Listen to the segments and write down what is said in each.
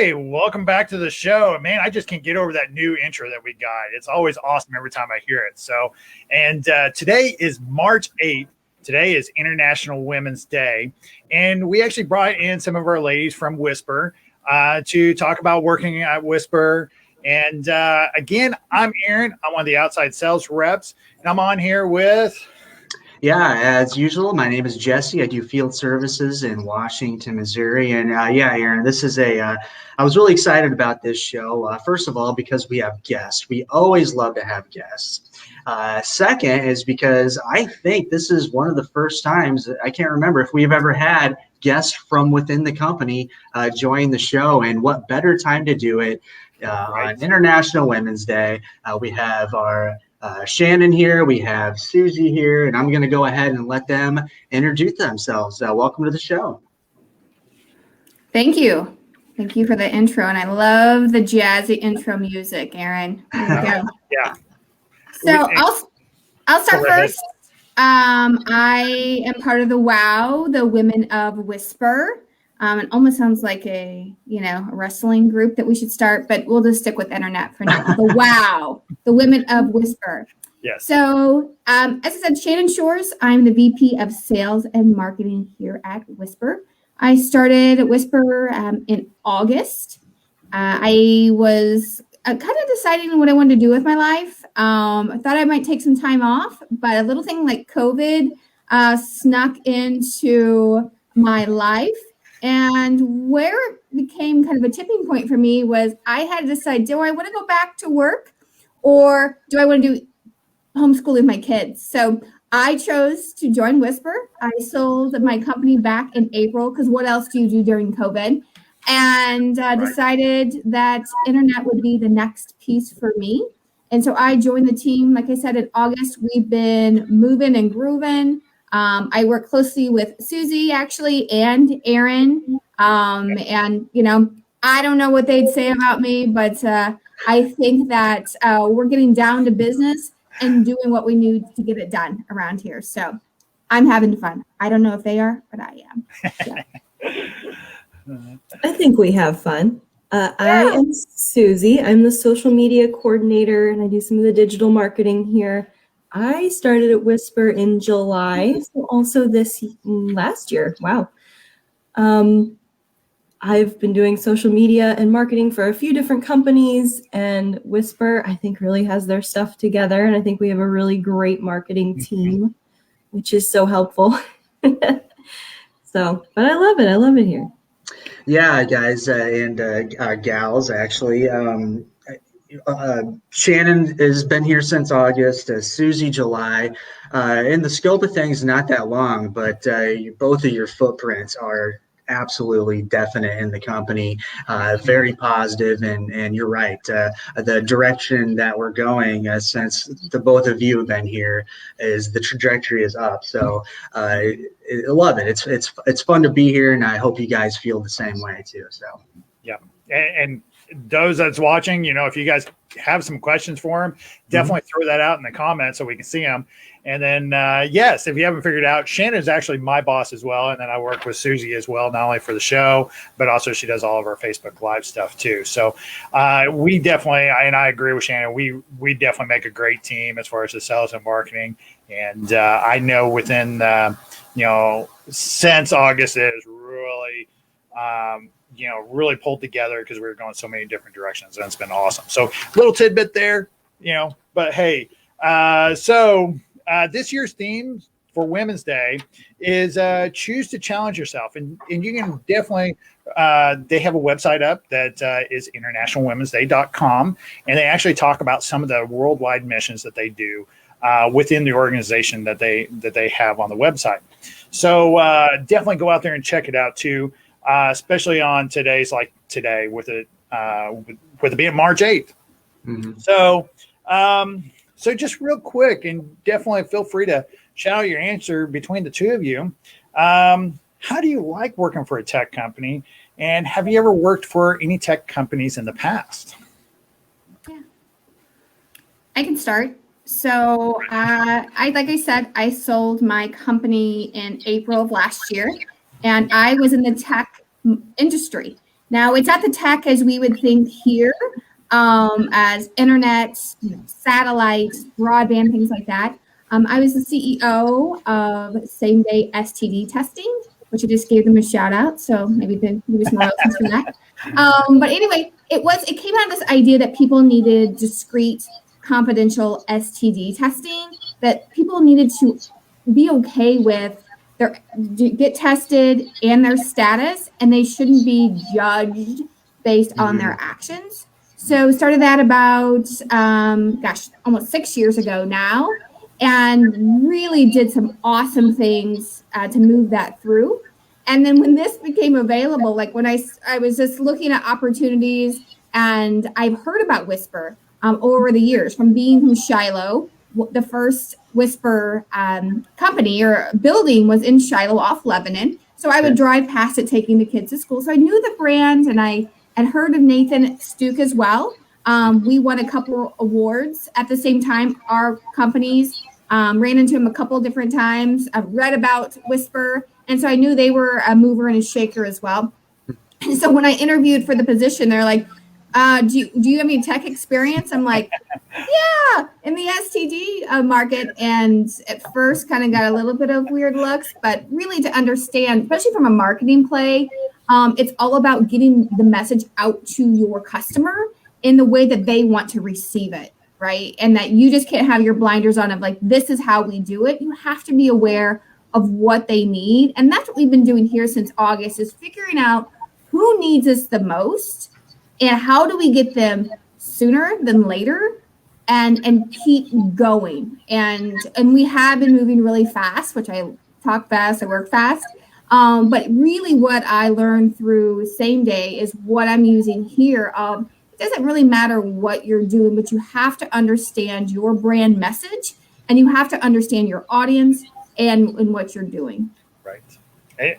Hey, welcome back to the show. Man, I just can't get over that new intro that we got. It's always awesome every time I hear it. Today is March 8th. Today is International Women's Day. And we actually brought in some of our ladies from Wisper to talk about working at Wisper. And again, I'm Aaron. I'm one of the outside sales reps. And I'm on here with... Yeah, as usual, my name is Jesse. I do field services in Washington, Missouri. And Aaron, I was really excited about this show. First of all, because we have guests. We always love to have guests. Second is because I think this is one of the first times, I can't remember if we've ever had guests from within the company join the show. And what better time to do it on International Women's Day. We have our Shannon here, we have Susie here, and I'm going to go ahead and let them introduce themselves. Welcome to the show. Thank you. Thank you for the intro, and I love the jazzy intro music, Aaron. Yeah. So I'll start first. I am part of the WOW, the Women of Wisper. It almost sounds like a wrestling group that we should start, but we'll just stick with internet for now. The WOW, the Women of Wisper. Yes. So, as I said, Shannon Shores. I'm the VP of Sales and Marketing here at Wisper. I started at Wisper in August. I was kind of deciding what I wanted to do with my life. I thought I might take some time off, but a little thing like COVID snuck into my life. And where it became kind of a tipping point for me was I had to decide, do I want to go back to work or do I want to do homeschool with my kids? So I chose to join Wisper. I sold my company back in April because what else do you do during COVID? And decided that internet would be the next piece for me. And so I joined the team. Like I said, in August, we've been moving and grooving. I work closely with Susie, actually, and Aaron. And, I don't know what they'd say about me, but I think that we're getting down to business and doing what we need to get it done around here. So I'm having fun. I don't know if they are, but I am. So. I think we have fun. I am Susie. I'm the social media coordinator, and I do some of the digital marketing here. I started at Wisper in July, so also last year. Wow. I've been doing social media and marketing for a few different companies, and Wisper, I think, really has their stuff together, and I think we have a really great marketing team, which is so helpful. But I love it. I love it here. Yeah, guys and gals, actually. Shannon has been here since August, Susie July. In the scope of things, not that long, but both of your footprints are absolutely definite in the company, very positive, and you're right. The direction that we're going since the both of you have been here is the trajectory is up. So I love it. It's fun to be here, and I hope you guys feel the same way too. So yeah, and those that's watching, if you guys have some questions for him, definitely throw that out in the comments so we can see them. And then, yes, if you haven't figured out, Shannon is actually my boss as well. And then I work with Susie as well, not only for the show, but also she does all of our Facebook Live stuff too. So we definitely, and I agree with Shannon, we definitely make a great team as far as the sales and marketing. And I know within, since August, it is really, really pulled together because we were going so many different directions, and it's been awesome. So little tidbit there, but hey, this year's theme for Women's Day is choose to challenge yourself. And you can definitely, they have a website up that is internationalwomensday.com. And they actually talk about some of the worldwide missions that they do within the organization that they have on the website. So definitely go out there and check it out too. Especially on today's like today with it being March 8th. Mm-hmm. So just real quick, and definitely feel free to shout out your answer between the two of you. How do you like working for a tech company? And have you ever worked for any tech companies in the past? Yeah, I can start. So like I said, I sold my company in April of last year. And I was in the tech industry. Now, it's not the tech as we would think here, as internet, satellites, broadband, things like that. I was the CEO of Same Day STD Testing, which I just gave them a shout out. So maybe give me some royalties for that. But anyway, it came out of this idea that people needed discrete, confidential STD testing, that people needed to be okay with their get tested and their status, and they shouldn't be judged based on their actions. So started that about almost 6 years ago now, and really did some awesome things to move that through. And then when this became available, like when I was just looking at opportunities, and I've heard about Wisper over the years from being from Shiloh. The first Wisper company or building was in Shiloh off Lebanon. So I would drive past it taking the kids to school. So I knew the brand, and I had heard of Nathan Stuke as well. We won a couple awards at the same time. Our companies ran into him a couple different times. I've read about Wisper. And so I knew they were a mover and a shaker as well. And so when I interviewed for the position, they're like, do you have any tech experience? I'm like, yeah, in the STD market. And at first kind of got a little bit of weird looks, but really to understand, especially from a marketing play, it's all about getting the message out to your customer in the way that they want to receive it, right? And that you just can't have your blinders on of like, this is how we do it. You have to be aware of what they need. And that's what we've been doing here since August, is figuring out who needs us the most and how do we get them sooner than later and keep going. And we have been moving really fast, which I talk fast, I work fast. But really what I learned through Same Day is what I'm using here. It doesn't really matter what you're doing, but you have to understand your brand message, and you have to understand your audience and what you're doing. Right.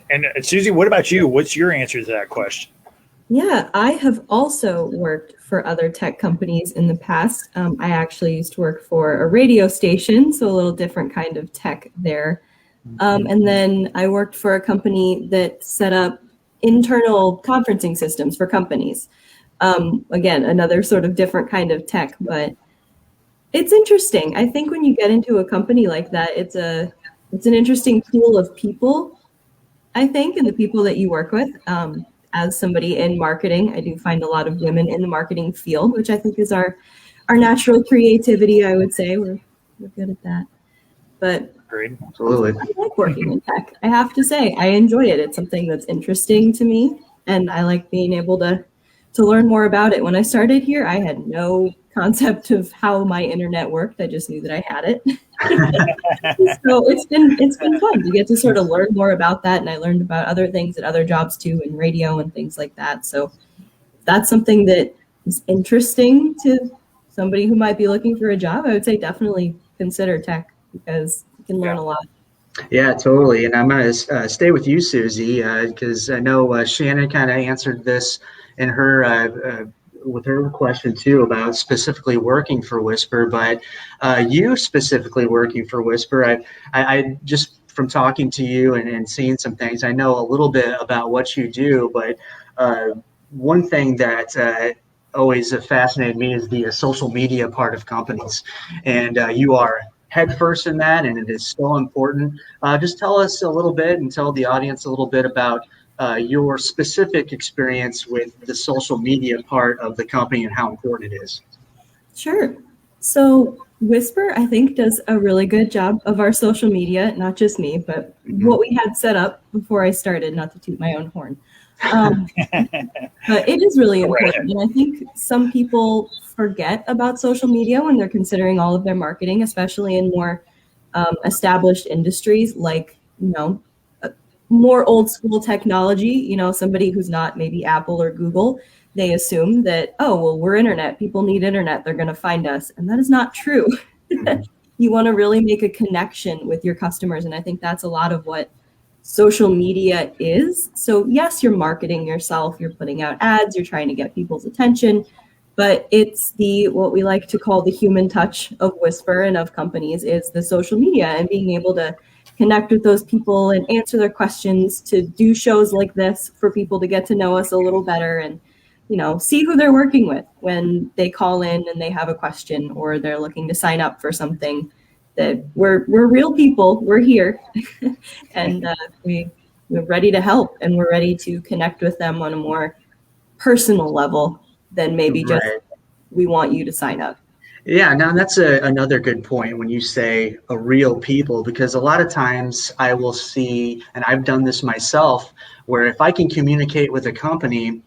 And Susie, what about you? What's your answer to that question? Yeah, I have also worked for other tech companies in the past. I actually used to work for a radio station, so a little different kind of tech there. And then I worked for a company that set up internal conferencing systems for companies. Again, another sort of different kind of tech, but it's interesting. I think when you get into a company like that, it's an interesting pool of people, I think, and the people that you work with. As somebody in marketing, I do find a lot of women in the marketing field, which I think is our natural creativity, I would say. We're good at that. But Agreed. Absolutely. I like working in tech. I have to say, I enjoy it. It's something that's interesting to me, and I like being able to learn more about it. When I started here, I had no concept of how my internet worked. I just knew that I had it. So it's been fun to get to sort of learn more about that, and I learned about other things at other jobs too, in radio and things like that. So that's something that is interesting to somebody who might be looking for a job. I would say definitely consider tech, because you can learn a lot. Yeah, totally. And I'm going to stay with you, Susie, because I know Shannon kind of answered this in her with her question too about specifically working for Wisper, but you specifically working for Wisper, I just from talking to you and seeing some things, I know a little bit about what you do, but one thing that always fascinated me is the social media part of companies, and you are headfirst in that, and it is so important. Just tell us a little bit and tell the audience a little bit about your specific experience with the social media part of the company and how important it is. Sure. So Wisper, I think, does a really good job of our social media, not just me, but what we had set up before I started, not to toot my own horn. But it is really important. And I think some people forget about social media when they're considering all of their marketing, especially in more established industries like, more old school technology. Somebody who's not maybe Apple or Google, they assume that, oh, well, we're internet. People need internet. They're going to find us. And that is not true. You want to really make a connection with your customers. And I think that's a lot of what social media is. So yes, you're marketing yourself. You're putting out ads. You're trying to get people's attention. But it's what we like to call the human touch of Wisper and of companies is the social media and being able to connect with those people and answer their questions, to do shows like this for people to get to know us a little better and, see who they're working with when they call in and they have a question or they're looking to sign up for something. That we're real people, we're here, and we're ready to help, and we're ready to connect with them on a more personal level than maybe just we want you to sign up. Yeah, now that's another good point when you say a real people, because a lot of times I will see, and I've done this myself, where if I can communicate with a company,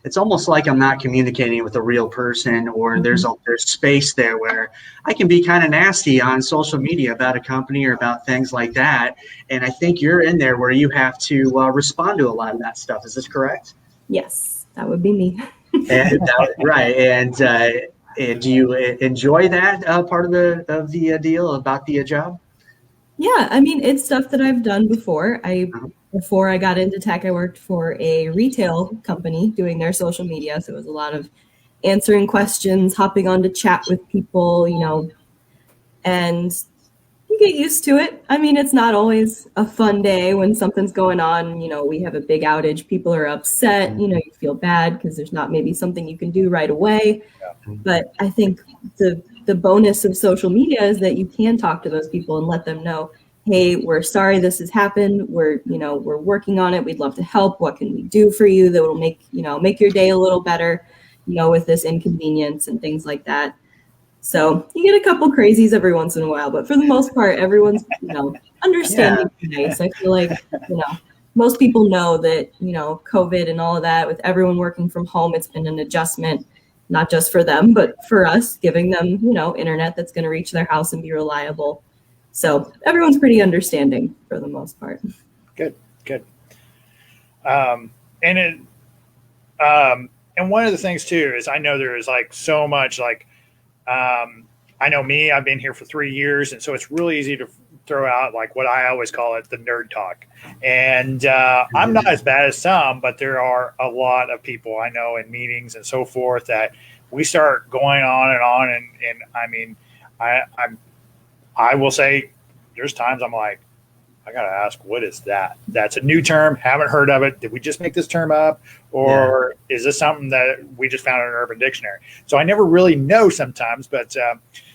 it's almost like I'm not communicating with a real person, or there's space there where I can be kind of nasty on social media about a company or about things like that. And I think you're in there where you have to respond to a lot of that stuff. Is this correct? Yes, that would be me. Right. And do you enjoy that part of the deal about the job? Yeah, I mean, it's stuff that I've done before. Before I got into tech, I worked for a retail company doing their social media. So it was a lot of answering questions, hopping on to chat with people, and you get used to it. I mean, it's not always a fun day when something's going on. We have a big outage, people are upset, you feel bad because there's not maybe something you can do right away. But I think the bonus of social media is that you can talk to those people and let them know, hey, we're sorry this has happened. We're working on it. We'd love to help. What can we do for you that will make your day a little better, with this inconvenience and things like that. So you get a couple crazies every once in a while, but for the most part, everyone's, understanding today. So I feel like, most people know that, COVID and all of that, with everyone working from home, it's been an adjustment, not just for them, but for us, giving them, internet that's going to reach their house and be reliable. So everyone's pretty understanding for the most part. Good. And one of the things too is I know there is like so much I know me, I've been here for 3 years. And so it's really easy to throw out like what I always call it, the nerd talk. And I'm not as bad as some, but there are a lot of people I know in meetings and so forth that we start going on and on. And I mean, I will say there's times I'm like, I got to ask, what is that? That's a new term. Haven't heard of it. Did we just make this term up? Or is this something that we just found in an Urban Dictionary? So I never really know sometimes. But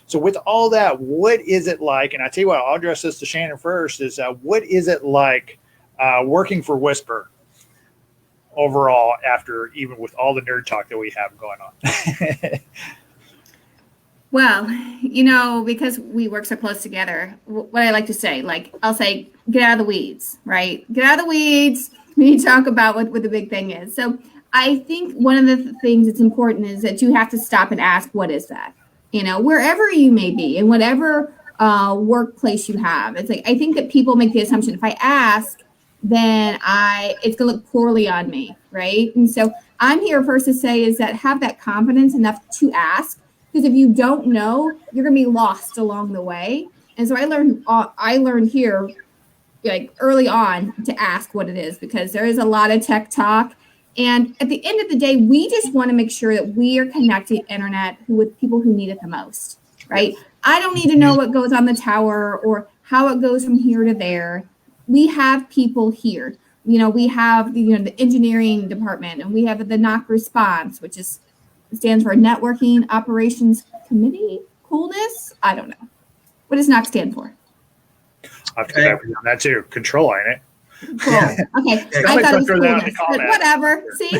so with all that, what is it like? And I tell you what, I'll address this to Shannon first, is what is it like working for Wisper overall after, even with all the nerd talk that we have going on? Well, because we work so close together, what I like to say, I'll say, get out of the weeds, right? Get out of the weeds. We need to talk about what the big thing is. So I think one of the things that's important is that you have to stop and ask, what is that? Wherever you may be, in whatever workplace you have. It's like, I think that people make the assumption, if I ask, then it's going to look poorly on me, right? And so I'm here first to say is that have that confidence enough to ask. Because if you don't know, you're going to be lost along the way. And so I learned here, like early on, to ask what it is, because there is a lot of tech talk. And at the end of the day, we just want to make sure that we are connecting internet with people who need it the most, right? I don't need to know what goes on the tower or how it goes from here to there. We have people here. We have the engineering department, and we have the NOC response, which stands for Networking Operations Committee. Coolness? I don't know. What does NOC stand for? I've got that too. Control, ain't it? Cool. Okay. I thought it was coolness, but whatever. See,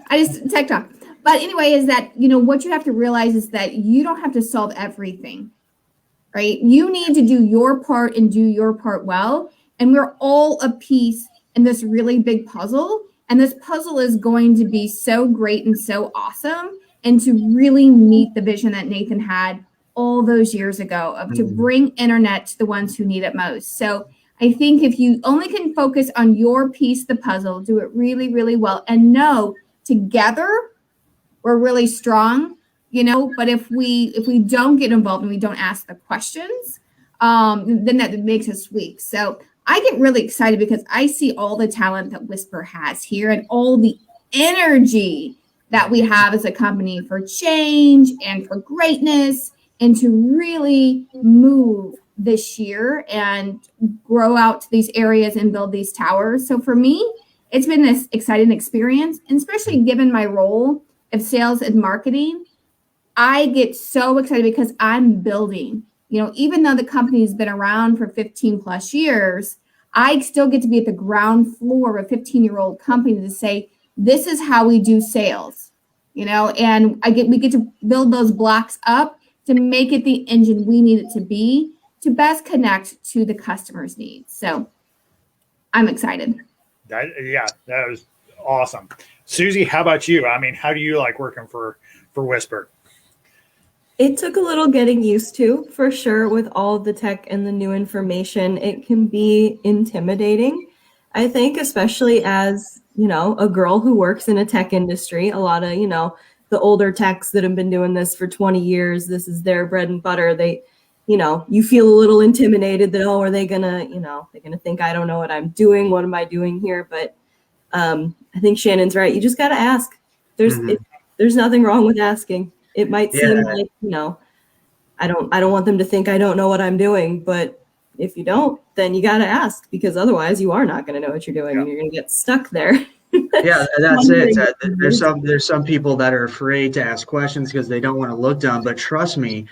I just tech talk. But anyway, is that, what you have to realize is that you don't have to solve everything, right? You need to do your part and do your part well. And we're all a piece in this really big puzzle. And this puzzle is going to be so great and so awesome, and to really meet the vision that Nathan had all those years ago of to bring internet to the ones who need it most. So I think if you only can focus on your piece of the puzzle, do it really, really well, and know together we're really strong, but if we don't get involved and we don't ask the questions, then that makes us weak. So I get really excited because I see all the talent that Wisper has here and all the energy that we have as a company for change and for greatness and to really move this year and grow out to these areas and build these towers. So for me, it's been this exciting experience, and especially given my role of sales and marketing, I get so excited because I'm building. Even though the company's been around for 15 plus years, I still get to be at the ground floor of a 15-year-old company to say, this is how we do sales, and we get to build those blocks up to make it the engine we need it to be to best connect to the customer's needs. So I'm excited. That was awesome. Susie, how about you? I mean, how do you like working for Wisper? It took a little getting used to, for sure, with all the tech and the new information. It can be intimidating, I think, especially as, a girl who works in a tech industry. A lot of, the older techs that have been doing this for 20 years, this is their bread and butter. They, you feel a little intimidated that, are they gonna, they're gonna think I don't know what I'm doing. What am I doing here? But I think Shannon's right. You just got to ask. There's nothing wrong with asking. It might seem like, I don't want them to think I don't know what I'm doing, but if you don't, then you got to ask, because otherwise you are not going to know what you're doing and you're going to get stuck there. Yeah, that's it. There's some people that are afraid to ask questions because they don't want to look dumb, but trust me,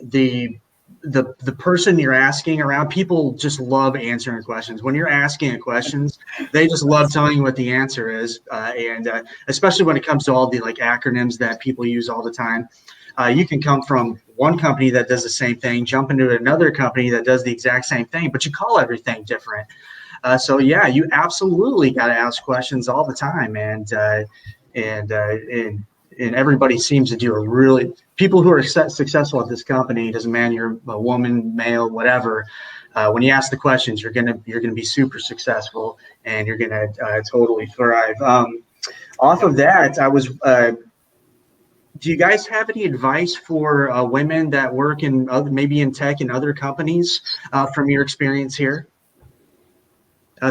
the person you're asking around, people just love answering questions. When you're asking questions, they just love telling you what the answer is. And especially when it comes to all the like acronyms that people use all the time, you can come from one company that does the same thing, jump into another company that does the exact same thing, but you call everything different. So yeah, you absolutely got to ask questions all the time. And everybody seems to do people who are successful at this company, doesn't matter you're a woman, male, whatever. When you ask the questions, you're gonna be super successful, and you're gonna totally thrive. Off of that, do you guys have any advice for women that work maybe in tech and other companies from your experience here?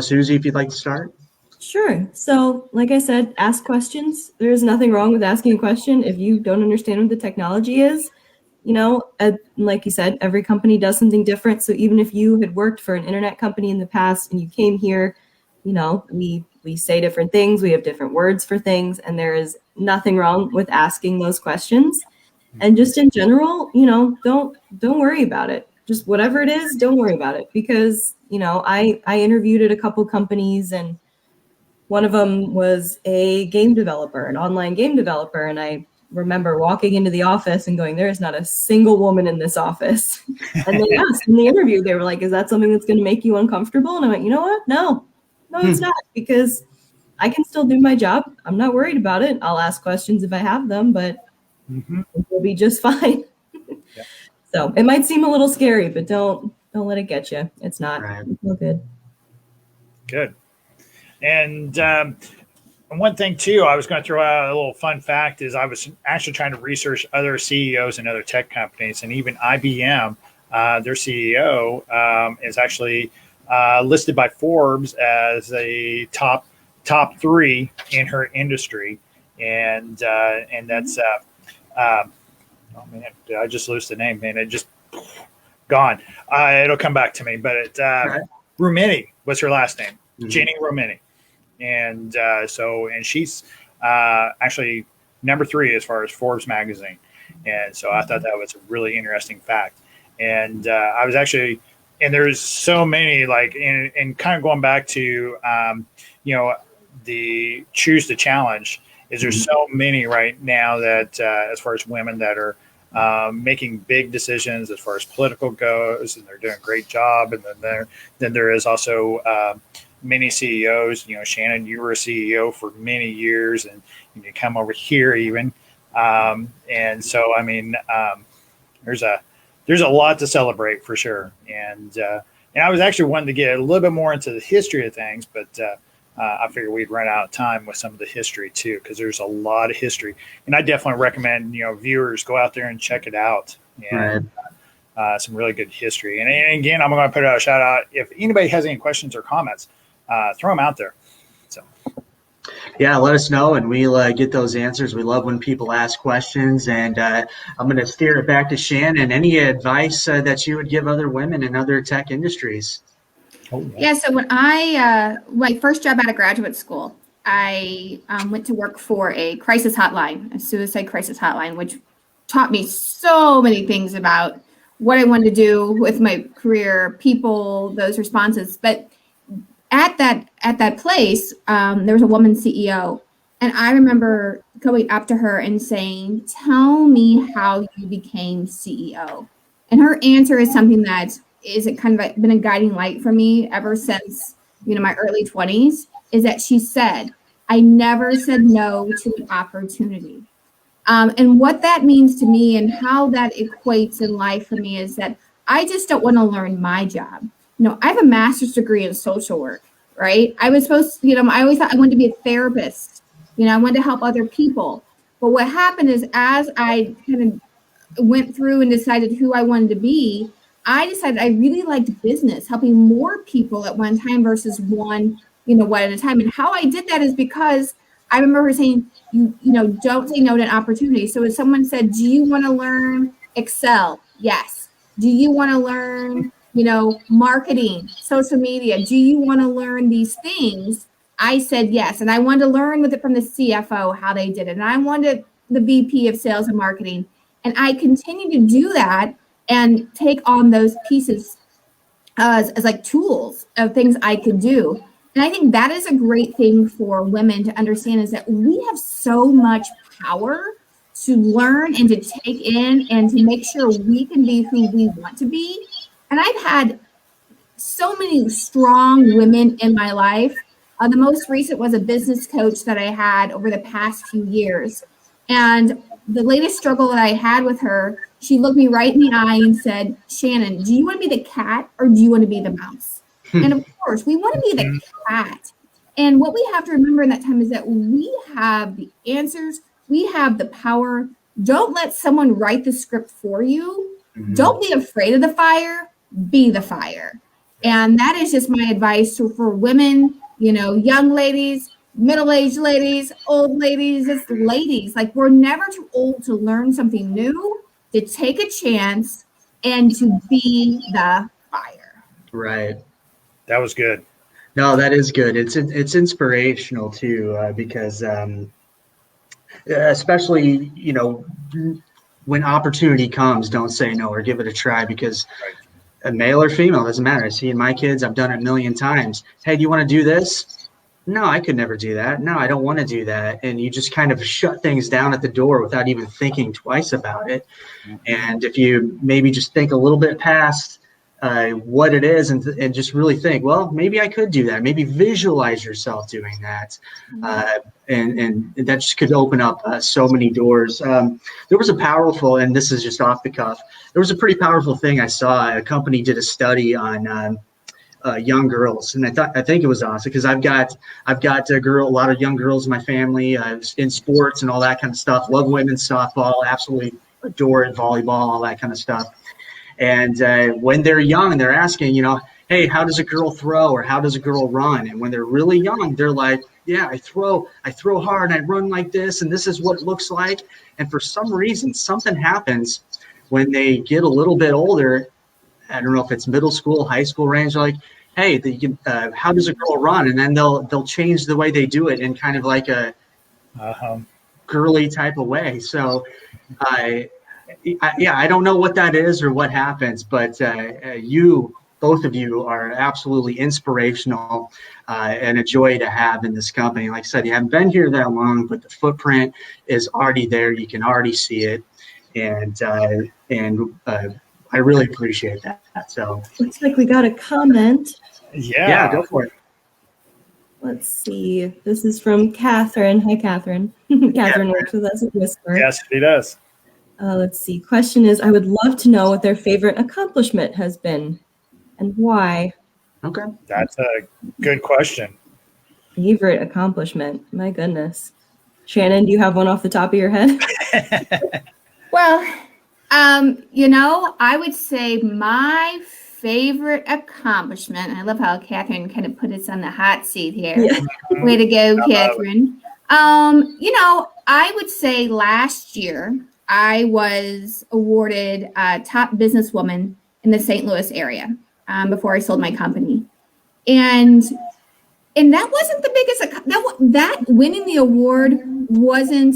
Susie, if you'd like to start. Sure. So like I said, ask questions. There's nothing wrong with asking a question. If you don't understand what the technology is, like you said, every company does something different. So even if you had worked for an internet company in the past and you came here, we say different things. We have different words for things, and there is nothing wrong with asking those questions. And just in general, don't worry about it. Just whatever it is, don't worry about it, because, I interviewed at a couple companies, and one of them was a game developer, an online game developer. And I remember walking into the office and going, there is not a single woman in this office. And they asked in the interview, they were like, is that something that's going to make you uncomfortable? And I went, you know what? No, it's not, because I can still do my job. I'm not worried about it. I'll ask questions if I have them, but we'll be just fine. Yeah. So it might seem a little scary, but don't let it get you. It's not. Right. It's all good. Good. And one thing too, I was going to throw out a little fun fact is I was actually trying to research other CEOs and other tech companies, and even IBM, their CEO is actually listed by Forbes as a top 3 in her industry, and that's oh man, did I just lose the name? Man, it just gone. It'll come back to me, but Rumini was her last name, Jenny Rumini. And she's actually number 3 as far as Forbes magazine. And so I thought that was a really interesting fact. And I was actually, and there's so many, like, and kind of going back to, the choose the challenge, is there's so many right now that as far as women that are making big decisions as far as political goes, and they're doing a great job. And then there is also many CEOs. Shannon, you were a CEO for many years, and you come over here even. And so, I mean, there's a lot to celebrate for sure. And I was actually wanting to get a little bit more into the history of things, but I figured we'd run out of time with some of the history too, because there's a lot of history. And I definitely recommend, viewers go out there and check it out. And some really good history. And again, I'm going to put out a shout out. If anybody has any questions or comments, throw them out there. So, Yeah, let us know, and we'll get those answers. We love when people ask questions, and I'm going to steer it back to Shannon. Any advice that you would give other women in other tech industries? Oh, Yeah, so when my first job out of graduate school, I went to work for a crisis hotline, a suicide crisis hotline, which taught me so many things about what I wanted to do with my career, people, those responses. But at that place, there was a woman CEO, and I remember going up to her and saying, "Tell me how you became CEO." And her answer is something that is it kind of been a guiding light for me ever since my early 20s. Is that she said, "I never said no to an opportunity." And what that means to me and how that equates in life for me is that I just don't want to learn my job. I have a master's degree in social work, right? I was supposed to, I always thought I wanted to be a therapist. I wanted to help other people. But what happened is as I kind of went through and decided who I wanted to be, I decided I really liked business, helping more people at one time versus one at a time. And how I did that is because I remember her saying, don't say no to an opportunity. So if someone said, "Do you want to learn Excel?" Yes. "Do you want to learn, marketing, social media? Do you want to learn these things?" I said yes. And I wanted to learn with it from the CFO, how they did it. And I wanted the VP of sales and marketing. And I continue to do that and take on those pieces as like tools of things I could do. And I think that is a great thing for women to understand is that we have so much power to learn and to take in and to make sure we can be who we want to be. And I've had so many strong women in my life. The most recent was a business coach that I had over the past few years. And the latest struggle that I had with her, she looked me right in the eye and said, "Shannon, do you want to be the cat or do you want to be the mouse?" And of course, we want to be the cat. And what we have to remember in that time is that we have the answers, we have the power. Don't let someone write the script for you. Don't be afraid of the fire, be the fire. And that is just my advice for women, young ladies, middle-aged ladies, old ladies, just ladies. Like, we're never too old to learn something new, to take a chance, and to be the fire. Right. that was good. No, that is good. It's inspirational too, because especially when opportunity comes, don't say no or give it a try, because a male or female doesn't matter. I see in my kids, I've done it a million times. "Hey, do you want to do this?" "No, I could never do that." "No, I don't want to do that." And you just kind of shut things down at the door without even thinking twice about it. And if you maybe just think a little bit past what it is and just really think, well, maybe I could do that. Maybe visualize yourself doing that. And that just could open up so many doors. There was a powerful, and this is just off the cuff, there was a pretty powerful thing I saw. A company did a study on young girls, and I think it was awesome because I've got a lot of young girls in my family in sports and all that kind of stuff. Love women's softball, absolutely adore it, volleyball, all that kind of stuff. And when they're young, they're asking, "Hey, how does a girl throw, or how does a girl run?" And when they're really young, they're like, "Yeah, I throw hard, and I run like this, and this is what it looks like." And for some reason, something happens when they get a little bit older. I don't know if it's middle school, high school range, like, "Hey, how does a girl run?" And then they'll change the way they do it in kind of like a girly type of way. So I don't know what that is or what happens, but both of you are absolutely inspirational and a joy to have in this company. Like I said, you haven't been here that long, but the footprint is already there. You can already see it. And I really appreciate that. So Looks like we got a comment. yeah, go for it. Let's see. This is from Catherine. Hi, Catherine. Catherine works with us at Wisper. Yes, he does. Let's see. Question is, I would love to know what their favorite accomplishment has been and why. Okay. That's a good question. Favorite accomplishment. My goodness. Shannon, do you have one off the top of your head? Well, I would say my favorite accomplishment, I love how Catherine kind of put us on the hot seat here. Yeah. Way to go, Catherine. I would say last year I was awarded top businesswoman in the St. Louis area before I sold my company. And that wasn't the biggest, that winning the award wasn't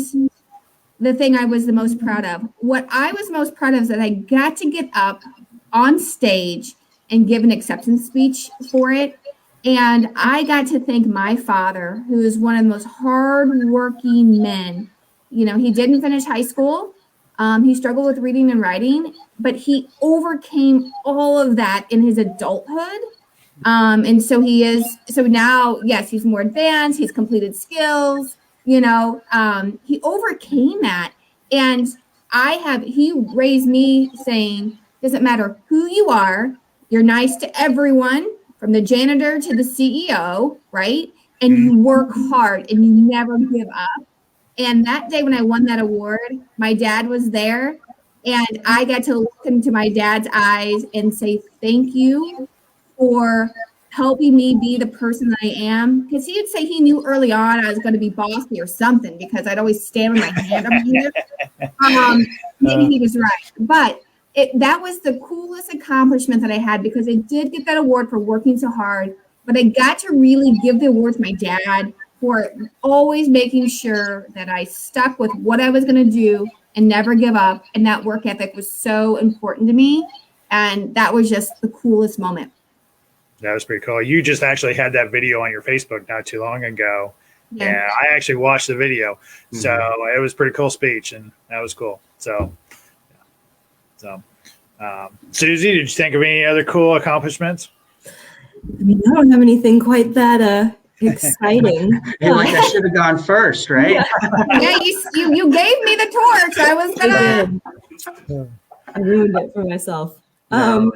the thing I was the most proud of. What I was most proud of is that I got to get up on stage and give an acceptance speech for it. And I got to thank my father, who is one of the most hardworking men. He didn't finish high school. He struggled with reading and writing, but he overcame all of that in his adulthood. And so now, yes, he's more advanced. He's completed skills. He overcame that. And he raised me saying, doesn't matter who you are, you're nice to everyone, from the janitor to the CEO, right? And you work hard and you never give up. And that day when I won that award, my dad was there, and I got to look into my dad's eyes and say, thank you for helping me be the person that I am. Because he would say he knew early on I was going to be bossy or something, because I'd always stand with my hand up here. Maybe he was right. But that was the coolest accomplishment that I had, because I did get that award for working so hard. But I got to really give the award to my dad for always making sure that I stuck with what I was going to do and never give up. And that work ethic was so important to me. And that was just the coolest moment. That was pretty cool. You just actually had that video on your Facebook not too long ago. Yeah. And I actually watched the video. So it was a pretty cool speech, and that was cool. So Susie, did you think of any other cool accomplishments? I mean, I don't have anything quite that exciting. Hey, like I should have gone first, right? Yeah, you gave me the torch. I was gonna. I ruined it for myself. No.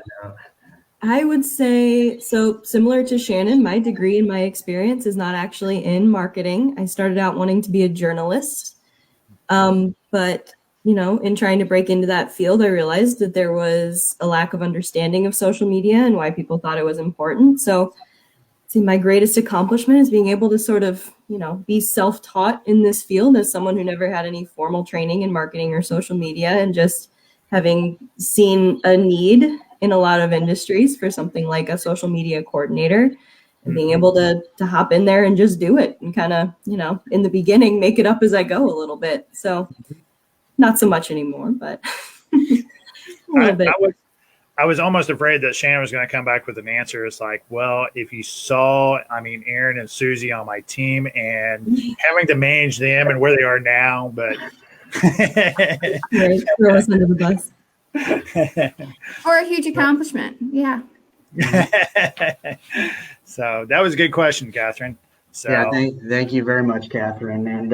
I would say, so similar to Shannon, my degree and my experience is not actually in marketing. I started out wanting to be a journalist, but in trying to break into that field, I realized that there was a lack of understanding of social media and why people thought it was important. So my greatest accomplishment is being able to sort of, be self-taught in this field as someone who never had any formal training in marketing or social media, and just having seen a need in a lot of industries for something like a social media coordinator, and being able to hop in there and just do it and kind of, in the beginning, make it up as I go a little bit. So not so much anymore, but a little bit. I was almost afraid that Shannon was going to come back with an answer. It's like, well, if you saw, Aaron and Susie on my team and having to manage them and where they are now, but right, throw us under the bus. Or a huge accomplishment. Yeah. So that was a good question, Catherine. So yeah, thank you very much, Catherine. And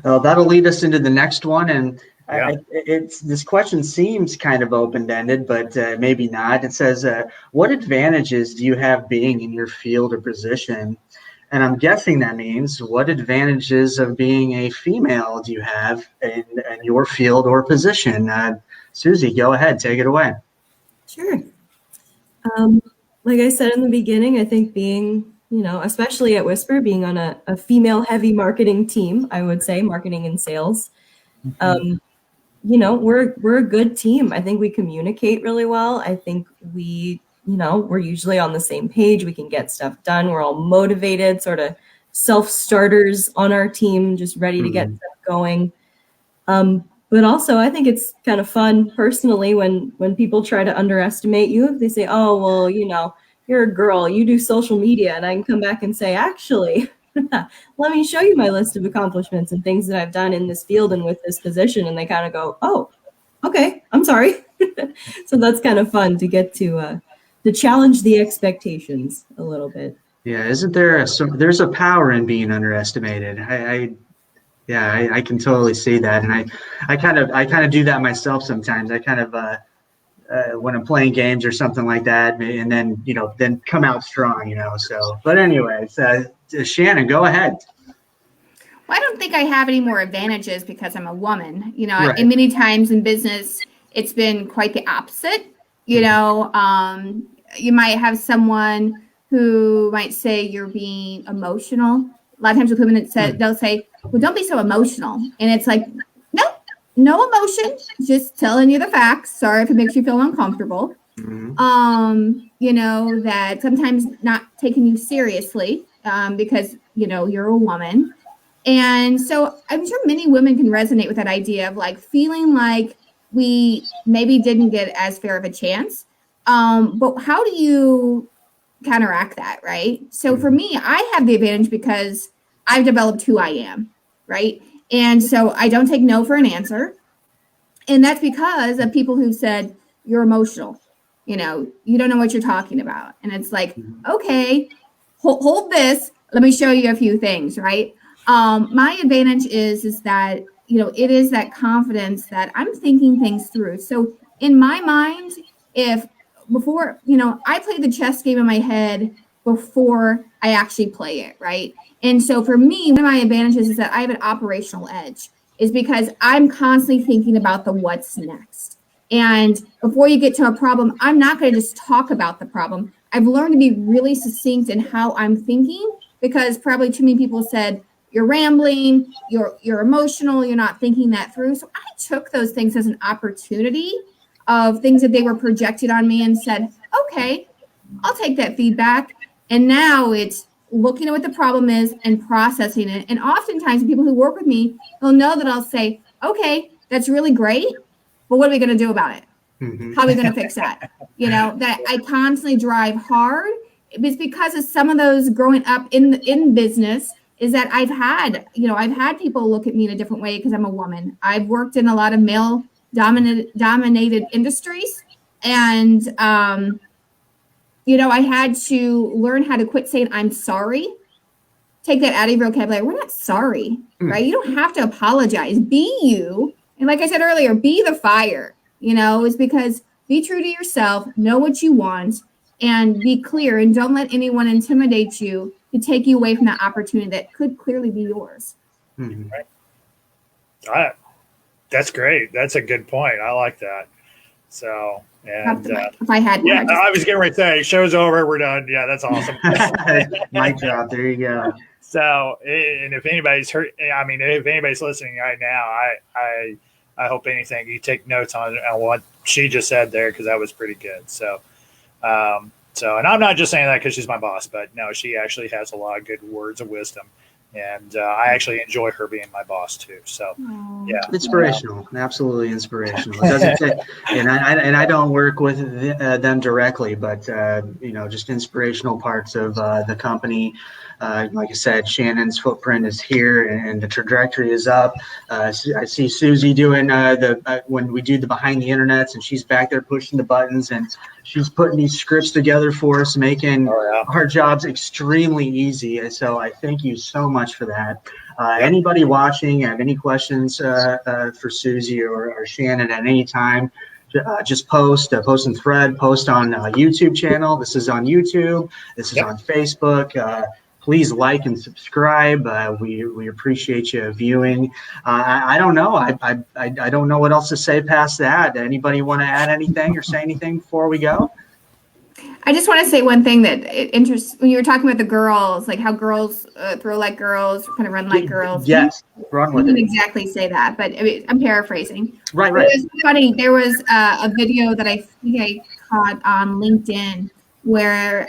that'll lead us into the next one. And this question seems kind of open-ended, but maybe not. It says, what advantages do you have being in your field or position? And I'm guessing that means, what advantages of being a female do you have in your field or position? Susie, go ahead, take it away. Sure. Like I said in the beginning, I think being, especially at Wisper, being on a female-heavy marketing team, I would say, marketing and sales, we're a good team. I think we communicate really well. I think we're usually on the same page. We can get stuff done. We're all motivated, sort of self-starters on our team, just ready to get stuff going. But also, I think it's kind of fun personally when people try to underestimate you. They say, oh, well, you're a girl, you do social media. And I can come back and say, actually, let me show you my list of accomplishments and things that I've done in this field and with this position. And they kind of go, oh, okay, I'm sorry. So that's kind of fun to get to challenge the expectations a little bit. Yeah, isn't there there's a power in being underestimated. I can totally see that, and I kind of do that myself sometimes. I kind of when I'm playing games or something like that, and then come out strong, So, but anyways, Shannon, go ahead. Well, I don't think I have any more advantages because I'm a woman. Right. And many times in business, it's been quite the opposite. you might have someone who might say you're being emotional. A lot of times with women, they'll say, well, don't be so emotional. And it's like, no emotion, just telling you the facts. Sorry if it makes you feel uncomfortable. You know, that sometimes not taking you seriously because, you know, you're a woman. And so I'm sure many women can resonate with that idea of like feeling like we maybe didn't get as fair of a chance. But how do you counteract that, right? So for me, I have the advantage because I've developed who I am, right? And so I don't take no for an answer. And that's because of people who've said, you're emotional, you know, you don't know what you're talking about. And it's like, okay, hold this. Let me show you a few things, right? My advantage is that, you know, it is that confidence that I'm thinking things through. So in my mind, before, you know, I play the chess game in my head before I actually play it, right? And so for me, one of my advantages is that I have an operational edge, is because I'm constantly thinking about the what's next. And before you get to a problem, I'm not going to just talk about the problem. I've learned to be really succinct in how I'm thinking, because probably too many people said, you're rambling, you're emotional, you're not thinking that through. So I took those things as an opportunity of things that they were projected on me and said, okay, I'll take that feedback. And now it's looking at what the problem is and processing it. And oftentimes people who work with me, they'll know that I'll say, okay, that's really great, but what are we going to do about it? How are we going to fix that? You know, that I constantly drive hard. It's because of some of those growing up in business is that I've had people look at me in a different way because I'm a woman. I've worked in a lot of male dominated industries. And, you know, I had to learn how to quit saying, I'm sorry. Take that out of your vocabulary. We're not sorry, right? You don't have to apologize. Be you. And like I said earlier, be the fire, you know, is because be true to yourself, know what you want, and be clear, and don't let anyone intimidate you to take you away from that opportunity that could clearly be yours. Right. That's great. That's a good point. I like that. So, and if I had, yeah, I was getting ready to say, show's over. We're done. Yeah, that's awesome. Mic drop. There you go. So, and if anybody's if anybody's listening right now, I hope anything you take notes on what she just said there, because that was pretty good. So, and I'm not just saying that because she's my boss, but no, she actually has a lot of good words of wisdom. And I actually enjoy her being my boss too. So, yeah, inspirational, absolutely inspirational. It doesn't take, and I don't work with them directly, but you know, just inspirational parts of the company. Like I said, Shannon's footprint is here, and the trajectory is up. I see Susie doing when we do the behind the internets, and she's back there pushing the buttons, and she's putting these scripts together for us, making our jobs extremely easy. And so I thank you so much for that. Anybody watching have any questions for Susie or Shannon at any time, just post in thread, post on YouTube channel. This is on YouTube. This is on Facebook. Please like and subscribe. We appreciate you viewing. I don't know. I don't know what else to say past that. Anybody want to add anything or say anything before we go? I just want to say one thing that interests when you were talking about the girls, like how girls throw like girls, kind of run like girls. Yes, run with it. I didn't exactly say that, but I'm paraphrasing. Right. It was funny. There was a video that I think I caught on LinkedIn where,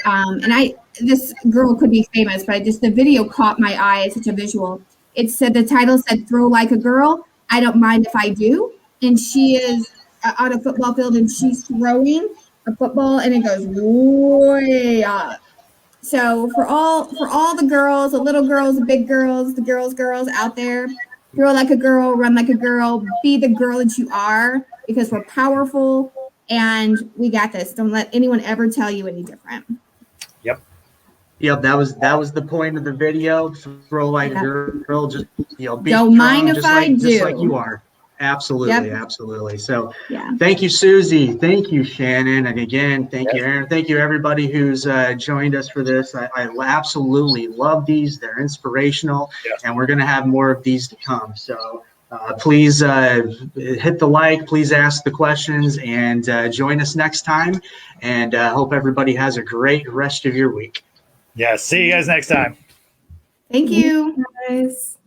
this girl could be famous, but the video caught my eye as such a visual. It said, the title said, "Throw like a girl. I don't mind if I do." And she is on a football field and she's throwing a football and it goes way up. So for all the girls, the little girls, the big girls, the girls out there, throw like a girl, run like a girl, be the girl that you are, because we're powerful and we got this. Don't let anyone ever tell you any different. Yep, that was the point of the video. Throw like a girl, just be don't strong, mind if I do. just like you are. Absolutely, absolutely. So, yeah. Thank you, Susie. Thank you, Shannon, and again, thank you, Aaron. Thank you, everybody who's joined us for this. I absolutely love these. They're inspirational, and we're going to have more of these to come. So, Please hit the like, please ask the questions, and join us next time. And hope everybody has a great rest of your week. Yeah. See you guys next time. Thank you. Guys.